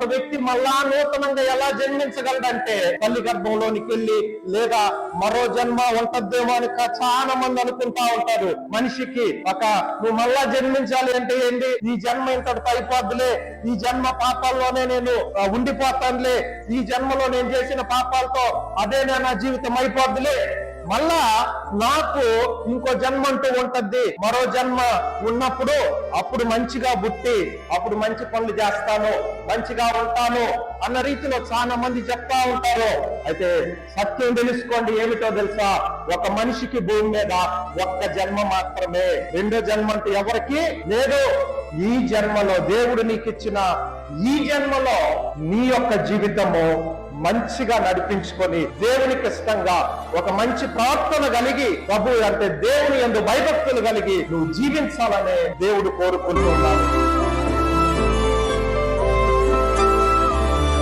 ఒక వ్యక్తి మళ్ళా నూతనంగా ఎలా జన్మించగలడంటే తల్లి గర్భంలోనికి వెళ్ళి, లేదా మరో జన్మ ఉంటదేమో అని చాలా మంది అనుకుంటా ఉంటారు. మనిషికి నువ్వు మళ్ళా జన్మించాలి అంటే ఏంటి, ఈ జన్మ ఇంతటితో అయిపోద్దులే, ఈ జన్మ పాపాల్లోనే నేను ఉండిపోతానులే, ఈ జన్మలో నేను చేసిన పాపాలతో అదే నా జీవితం అయిపోద్దులే, మళ్ళా నాకు ఇంకో జన్మ అంటూ ఉంటది, మరో జన్మ ఉన్నప్పుడు అప్పుడు మంచిగా పుట్టి అప్పుడు మంచి పనులు చేస్తాను, మంచిగా ఉంటాను అన్న రీతిలో చాలా మంది చెప్తా ఉంటారు. అయితే సత్యం తెలుసుకోండి, ఏమిటో తెలుసా, ఒక మనిషికి భూమి మీద ఒక్క జన్మ మాత్రమే, రెండో జన్మ అంటూ ఎవరికి లేదు. ఈ జన్మలో దేవుడు నీకు ఇచ్చిన ఈ జన్మలో నీ యొక్క జీవితము మంచిగా నడిపించుకొని దేవునికి ఇష్టంగా ఒక మంచి ప్రార్థన కలిగి, ప్రభు అంటే దేవుని యందు భయభక్తులు కలిగి నువ్వు జీవించాలనే దేవుడు కోరుకుంటున్నాడు.